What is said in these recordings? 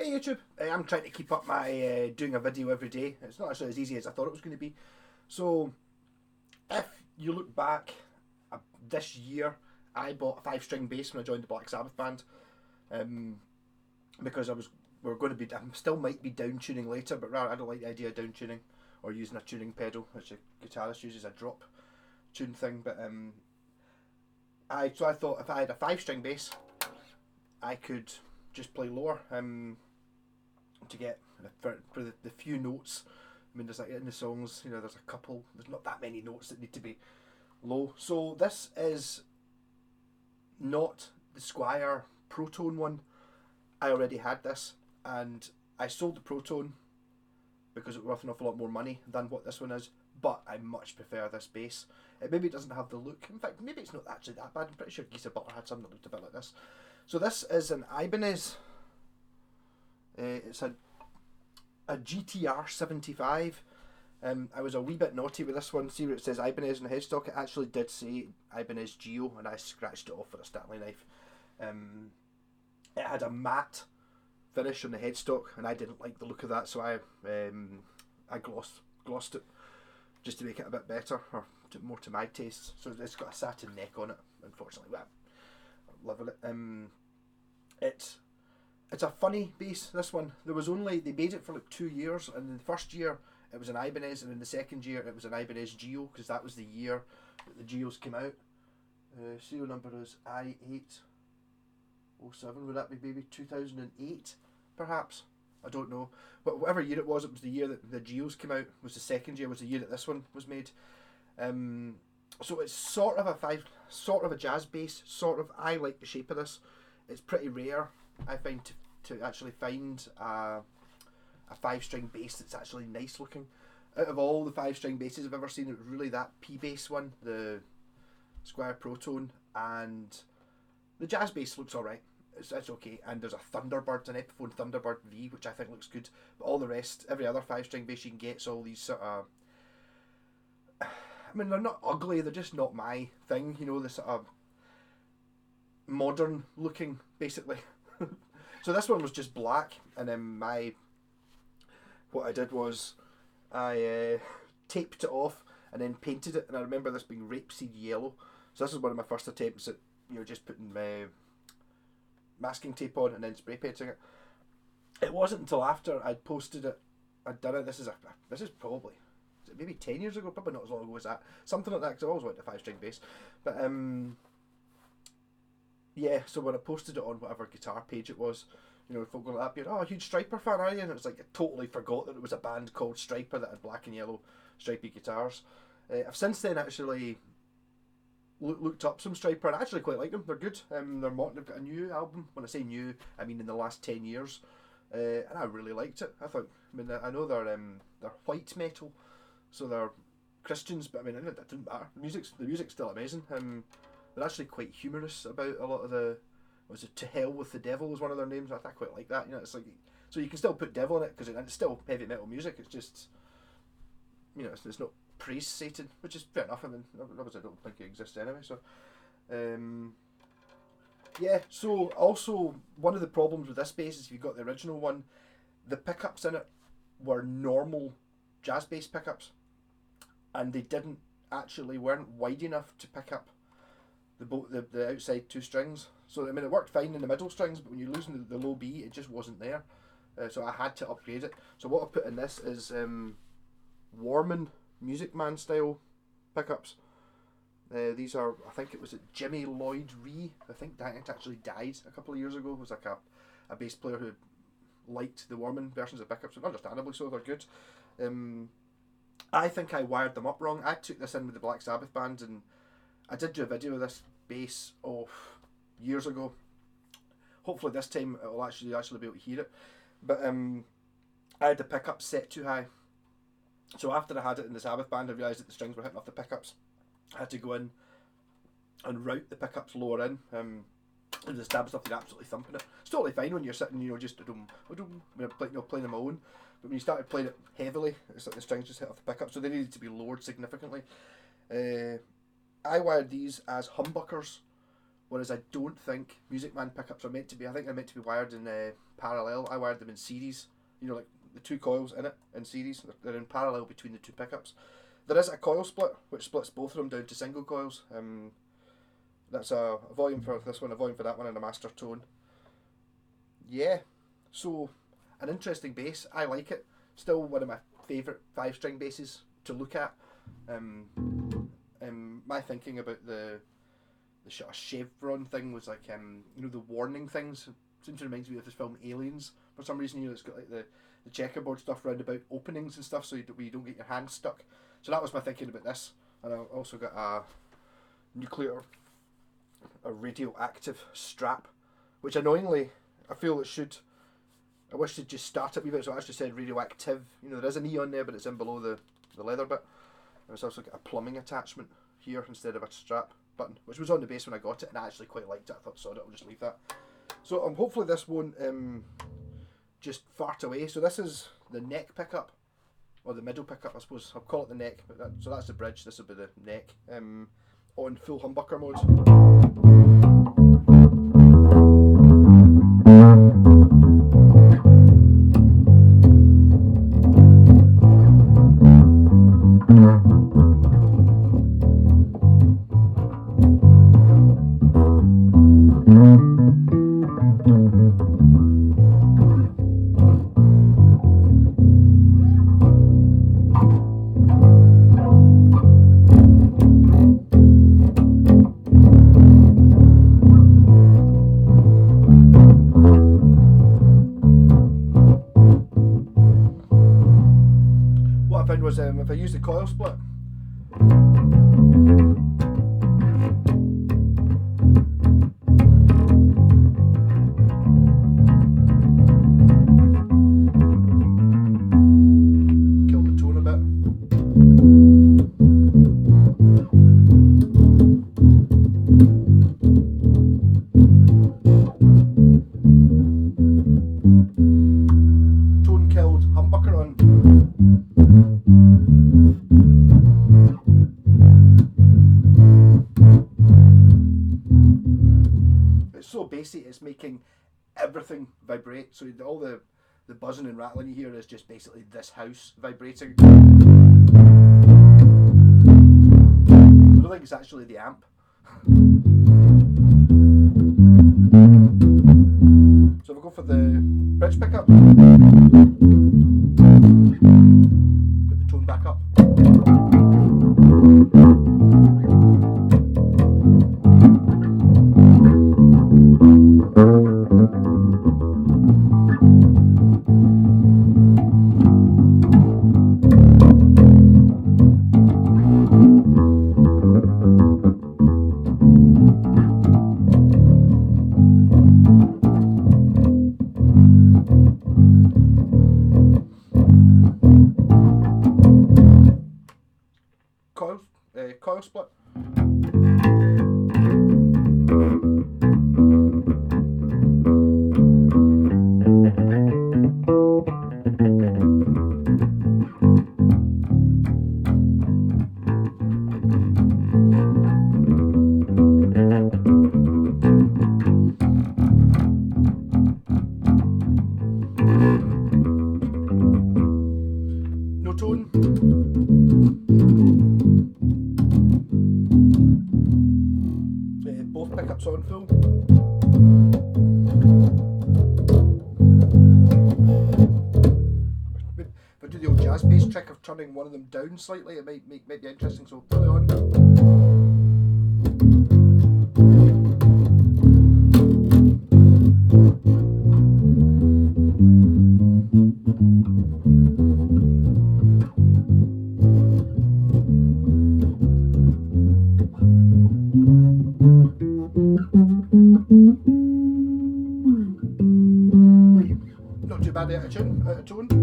Hey YouTube, I'm trying to keep up my doing a video every day. It's not actually as easy as I thought it was going to be. So, if you look back this year, I bought a 5 string bass when I joined the Black Sabbath band because we're going to be. I still might be down tuning later, but rather I don't like the idea of down tuning or using a tuning pedal, which a guitarist uses a drop tune thing. But I thought if I had a 5 string bass, I could just play lower to get for the few notes. I mean, there's like in the songs, there's a couple. There's not that many notes that need to be low. So this is not the Squire Protone one. I already had this, and I sold the Protone because it was worth an awful lot more money than what this one is. But I much prefer this bass. It maybe doesn't have the look. In fact, maybe it's not actually that bad. I'm pretty sure Geezer Butler had something that looked a bit like this. So this is an Ibanez. It's a gtr75. I was a wee bit naughty with this one. See where it says Ibanez on the headstock? It actually did say Ibanez Geo, and I scratched it off with a Stanley knife. It had a matte finish on the headstock, and I didn't like the look of that, so I glossed it just to make it a bit better, or more to my taste. So it's got a satin neck on it. Unfortunately, well, I'm loving it. It's a funny bass, this one. They made it for like 2 years, and in the first year it was an Ibanez, and in the second year it was an Ibanez Geo, because that was the year that the Geos came out. Serial number is I807, would that be maybe 2008 perhaps? I don't know. But whatever year it was the year that the Geos came out, was the second year, was the year that this one was made. So it's sort of a jazz bass, I like the shape of this. It's pretty rare, I find, to actually find a 5 string bass that's actually nice looking. Out of all the 5 string basses I've ever seen, it was really that P bass one, the Squire Protone, and the jazz bass looks alright. It's okay, and there's a Thunderbird, an Epiphone Thunderbird V, which I think looks good. But all the rest, every other 5 string bass you can get, is all these sort of, I mean, they're not ugly, they're just not my thing, the sort of modern looking, basically. So this one was just black, and then what I did was I taped it off and then painted it, and I remember this being rapeseed yellow. So this is one of my first attempts at just putting masking tape on and then spray painting it. It wasn't until after I'd posted it, I'd done it. This is probably, is it maybe 10 years ago? Probably not as long ago as that. Something like that, because I always wanted a 5 string bass. But yeah, so when I posted it on whatever guitar page it was, folk were like, "Oh, a huge Striper fan, are you?" And it was like, I totally forgot that it was a band called Striper that had black and yellow stripy guitars. I've since then actually looked up some Striper, and I actually quite like them. They're good. They've got a new album. When I say new, I mean in the last 10 years. And I really liked it. I know they're white metal, so they're Christians, but I mean, it doesn't matter. The music's still amazing. They're actually quite humorous about a lot of the. Was it To Hell with the Devil was one of their names? I quite like that. It's like, so you can still put devil in it because it's still heavy metal music. It's just, it's not praise Satan, which is fair enough. I mean, I don't think it exists anyway. So, yeah. So also one of the problems with this bass is if you got the original one, the pickups in it were normal jazz bass pickups, and they weren't wide enough to pick up the outside 2 strings. So I mean, it worked fine in the middle strings, but when you're losing the low B, it just wasn't there. So I had to upgrade it. So what I put in this is Warman Music Man style pickups. These are, I think it was Jimmy Lloyd Ree. I think that actually died a couple of years ago. It was like a bass player who liked the Warman versions of pickups, and understandably so, they're good. I think I wired them up wrong. I took this in with the Black Sabbath band, and I did do a video of this bass years ago. Hopefully this time I'll actually be able to hear it. But I had the pickups set too high. So after I had it in the Sabbath band, I realised that the strings were hitting off the pickups. I had to go in and route the pickups lower in. And the stab stuff, you're absolutely thumping it. It's totally fine when you're sitting, just playing them own. But when you started playing it heavily, it's like the strings just hit off the pickups, so they needed to be lowered significantly. I wired these as humbuckers, whereas I don't think Music Man pickups are meant to be. I think they're meant to be wired in parallel. I wired them in series. You know, like the two coils in it in series. They're in parallel between the two pickups. There is a coil split which splits both of them down to single coils. That's a volume for this one, a volume for that one, and a master tone. Yeah, so an interesting bass. I like it. Still one of my favourite 5-string basses to look at. My thinking about the sort of chevron thing was like you know, the warning things. Seems to remind me of this film Aliens for some reason. You know, it's got like the checkerboard stuff round about openings and stuff, so you don't get your hands stuck. So that was my thinking about this. And I also got a radioactive strap, which annoyingly I feel it should. I wish they'd just start it a wee bit, so I actually said radioactive. You know, there is an E on there, but it's in below the leather bit. And it's also got a plumbing attachment here instead of a strap button, which was on the base when I got it, and I actually quite liked it. I thought, sorry, I'll just leave that. So hopefully this won't just fart away. So this is the neck pickup, or the middle pickup, I suppose. I'll call it the neck. But so that's the bridge. This will be the neck on full humbucker mode. Was if I use the coil split, kill the tone a bit. Tone killed, humbucker on. So basically it's making everything vibrate, so all the buzzing and rattling you hear is just basically this house vibrating. I don't think it's actually the amp. So we'll go for the bridge pickup. Put the tone back up. Coil split. No tone. Both pickups on full. If I do the old jazz bass trick of turning one of them down slightly, it might be interesting, so fully on. Not too bad out of tone.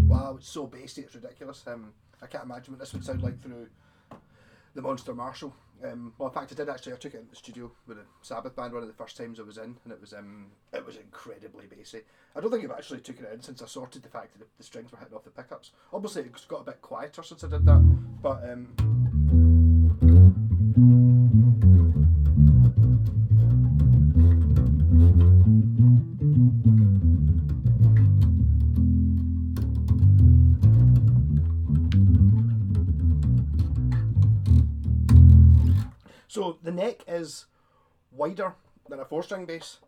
Wow, it's so bassy, it's ridiculous. I can't imagine what this would sound like through the Monster Marshall. Well, in fact, I took it into the studio with a Sabbath band one of the first times I was in, and it was incredibly bassy. I don't think I've actually taken it in since I sorted the fact that the strings were hitting off the pickups. Obviously, it's got a bit quieter since I did that, but so the neck is wider than a 4-string bass,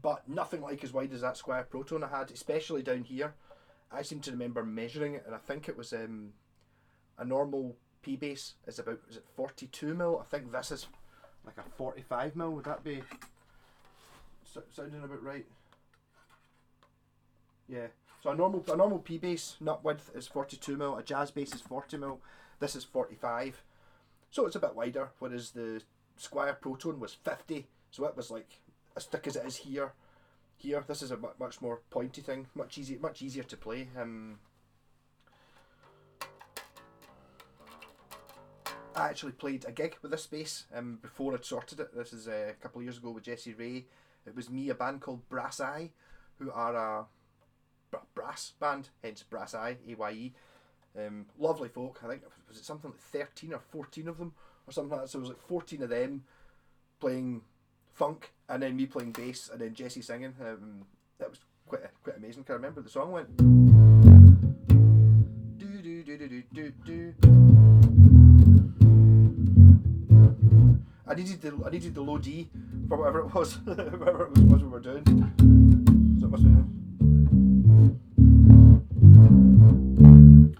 but nothing like as wide as that Squire Proton I had, especially down here. I seem to remember measuring it, and I think it was a normal P bass is about, is it 42mm? I think this is like a 45mm. Would that be sounding about right? Yeah. So a normal P bass nut width is 42mm. A jazz bass is 40mm. This is 45. So it's a bit wider, whereas the Squire Proton was 50, so it was like as thick as it is here. Here, this is a much more pointy thing, much easier to play. I actually played a gig with this bass before I'd sorted it. This is a couple of years ago with Jesse Ray. It was me, a band called Brass Eye, who are a brass band, hence Brass Eye, AYE. Lovely folk. I think was it something like 13 or 14 of them or something like that. So it was like 14 of them playing funk, and then me playing bass, and then Jesse singing. That was quite amazing. Can I remember the song went? Do do do do do do. I needed the low D for whatever it was, whatever it was we were doing. So it must be.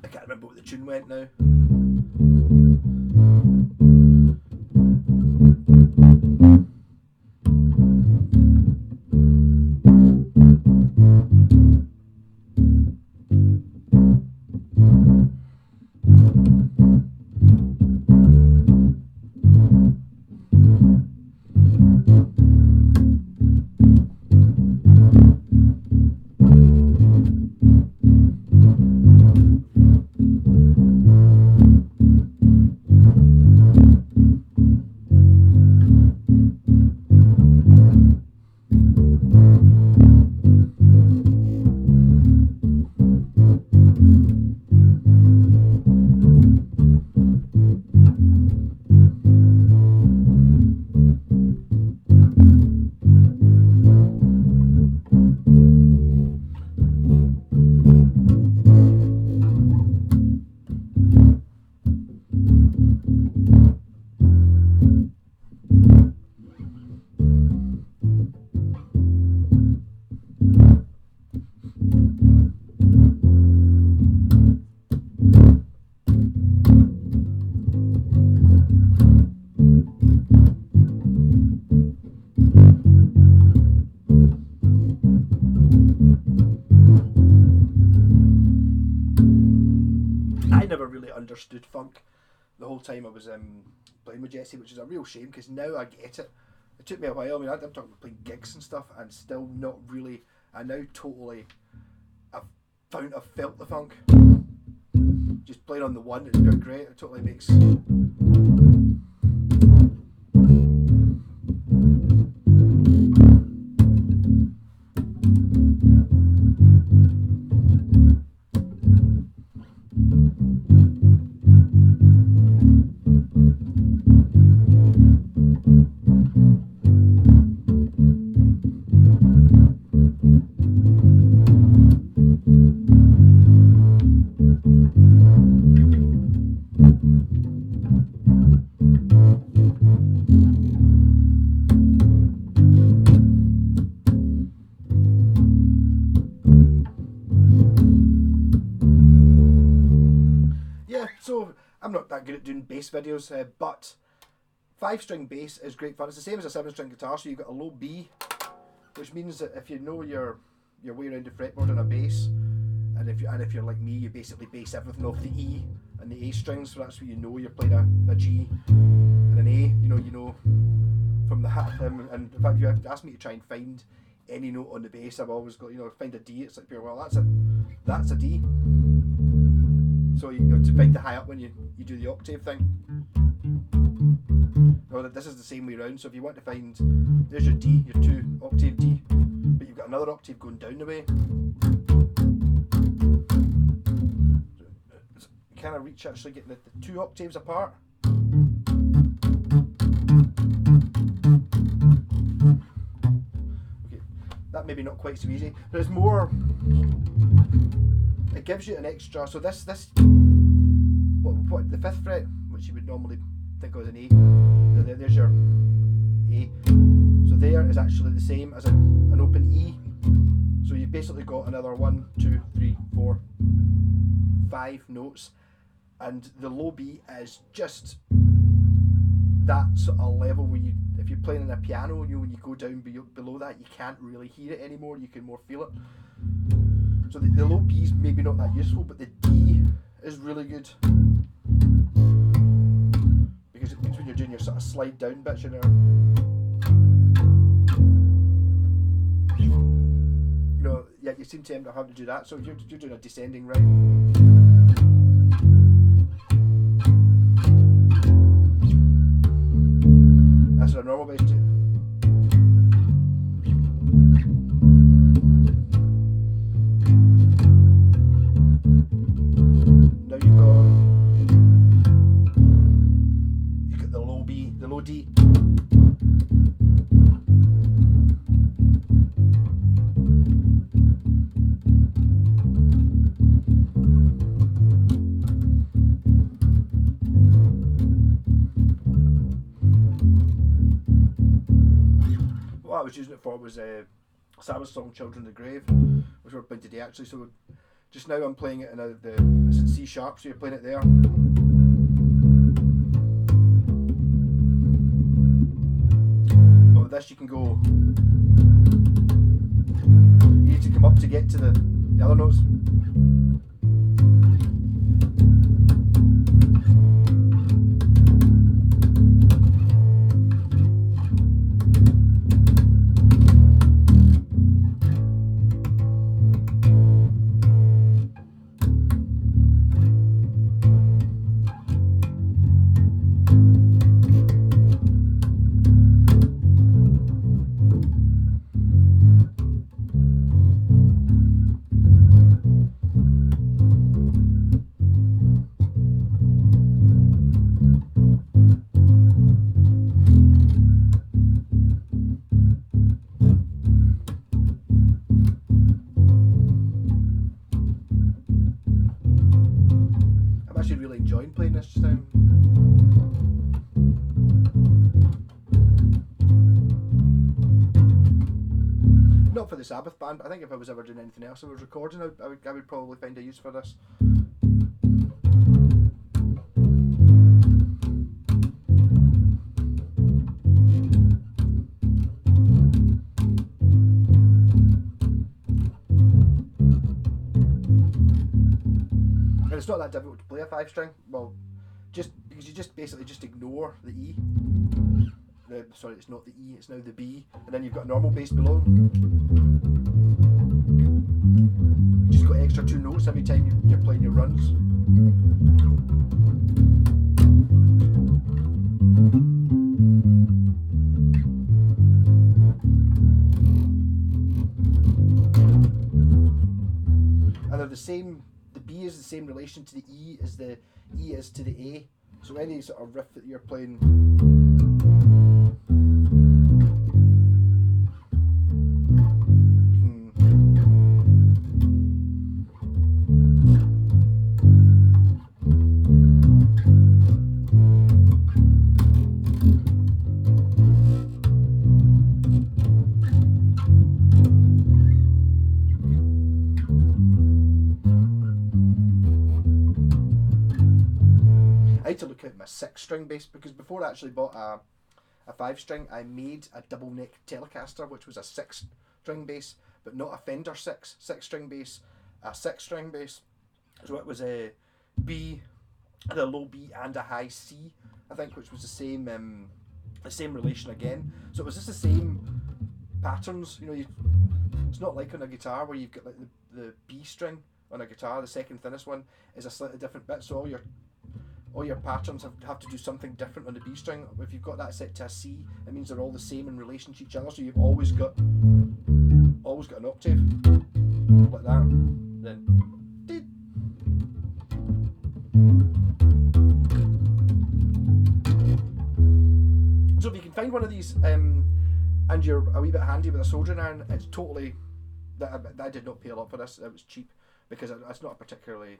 I can't remember what the tune went now. Understood funk the whole time I was playing with Jesse, which is a real shame because now I get it. It took me a while. I mean, I'm talking about playing gigs and stuff, and still not really. I now totally, I've felt the funk. Just playing on the one, it's been great. It totally makes. So I'm not that good at doing bass videos, but 5-string bass is great fun. It's the same as a 7-string guitar, so you've got a low B, which means that if you know your way around the fretboard on a bass, and if you're like me, you basically bass everything off the E and the A strings, so that's where you know you're playing a G and an A. You know from the hat. And in fact, if you have to ask me to try and find any note on the bass, I've always got find a D. It's like, well, that's a D. So to find the high up when you do the octave thing. No, this is the same way around. So if you want to find, there's your D, your 2-octave D, but you've got another octave going down the way. So you kind of reach actually getting the 2 octaves apart. Okay, that maybe not quite so easy, but it's more. It gives you an extra. So this what the 5th fret, which you would normally think of as an A. There's your A. So there is actually the same as an open E. So you've basically got another 1, 2, 3, 4, 5 notes, and the low B is just that sort of level where if you're playing on a piano, when you go down below that, you can't really hear it anymore. You can more feel it. So the low B is maybe not that useful, but the D is really good. Because it means when you're doing your sort of slide down bits, you seem to end up having to do that. So you're doing a descending right. That's what a normal bass do. Now you've got the low B, the low D. What I was using it for was Sabbath's song "Children of the Grave," which we're playing today actually. So just now I'm playing it in it's in C sharp, so you're playing it there. But with this you can go. You need to come up to get to the other notes. I'm actually really enjoying playing this just now. Not for the Sabbath band, but I think if I was ever doing anything else I was recording, I would probably find a use for this. And it's not that difficult to play a 5-string. Well, just because you basically ignore the E. Sorry, it's not the E, it's now the B, and then you've got a normal bass below. You just got extra 2 notes every time you're playing your runs. And they're the same. The B is the same relation to the E as the E is to the A. So any sort of riff that you're playing. I had to look at my 6-string bass, because before I actually bought a 5-string, I made a double neck Telecaster, which was a 6-string bass, but not a Fender 6-string bass, a 6-string bass. So it was a B, a low B and a high C, I think, which was the same relation again. So it was just the same patterns. You know, it's not like on a guitar where you've got like the B string on a guitar. The second thinnest one is a slightly different bit. So all your patterns have to do something different on the B string. If you've got that set to a C, it means they're all the same in relation to each other. So you've always got an octave like that. Then. So if you can find one of these and you're a wee bit handy with a soldering iron, it's totally, I did not pay a lot for this. It was cheap because it's not a particularly,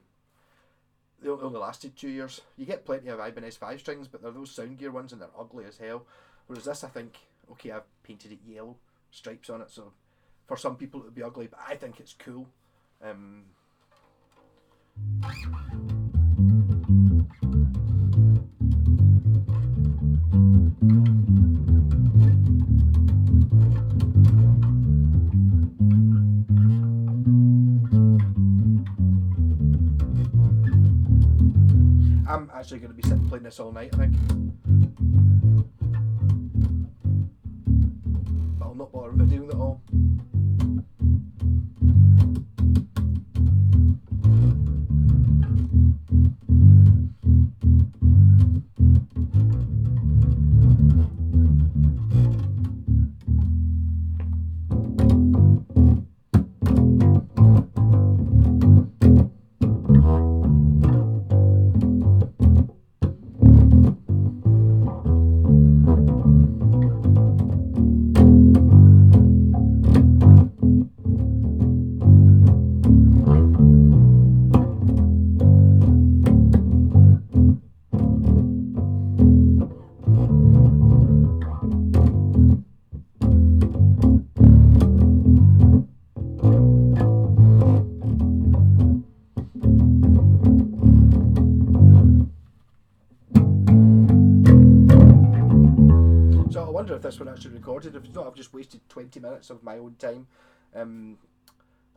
they only lasted 2 years. You get plenty of Ibanez 5-strings, but they're those sound gear ones and they're ugly as hell. Whereas this, I think, okay, I've painted it yellow, stripes on it, so for some people it would be ugly, but I think it's cool. I'm actually going to be sitting playing this all night, I think. But I'll not bother videoing it all. I wonder if this one actually recorded. If it's not, I've just wasted 20 minutes of my own time. I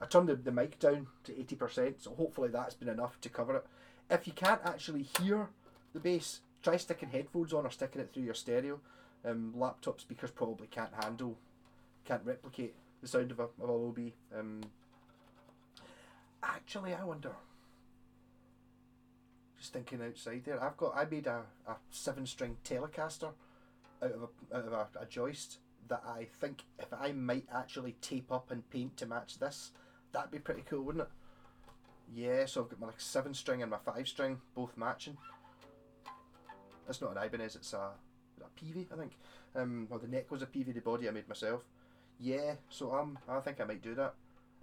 turned the mic down to 80%, so hopefully that's been enough to cover it. If you can't actually hear the bass, try sticking headphones on or sticking it through your stereo. Laptop speakers probably can't replicate the sound of a low B. Actually, I wonder. Just thinking outside there, I made a 7-string Telecaster out of a joist that I think if I might actually tape up and paint to match this, that'd be pretty cool, wouldn't it? Yeah, so I've got my 7-string and my 5-string both matching. That's not an Ibanez, it's a PV, I think. Well, the neck was a PV, the body I made myself. Yeah, so I think I might do that.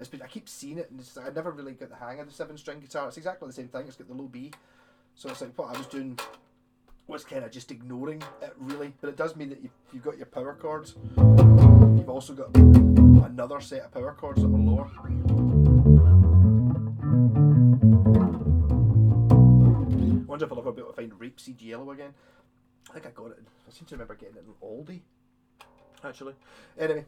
I keep seeing it, and I never really got the hang of the 7-string guitar. It's exactly the same thing. It's got the low B, so it's like what I was doing was kind of just ignoring it really, but it does mean that you've got your power chords. You've also got another set of power chords that are lower. I wonder if I'll ever be able to find Rapeseed Yellow again. I think I got it. I seem to remember getting it in Aldi, actually. Anyway,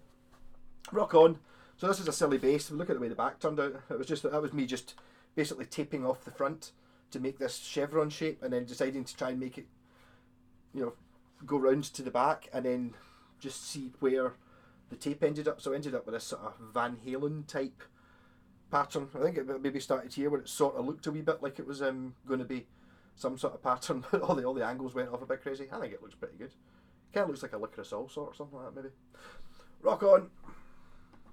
rock on. So this is a silly bass. Look at the way the back turned out. That was me just basically taping off the front to make this chevron shape, and then deciding to try and make it, go round to the back, and then just see where the tape ended up. So I ended up with this sort of Van Halen type pattern. I think it maybe started here where it sort of looked a wee bit like it was going to be some sort of pattern, but all the angles went off a bit crazy. I think it looks pretty good. Kind of looks like a licorice also or something like that, maybe. Rock on.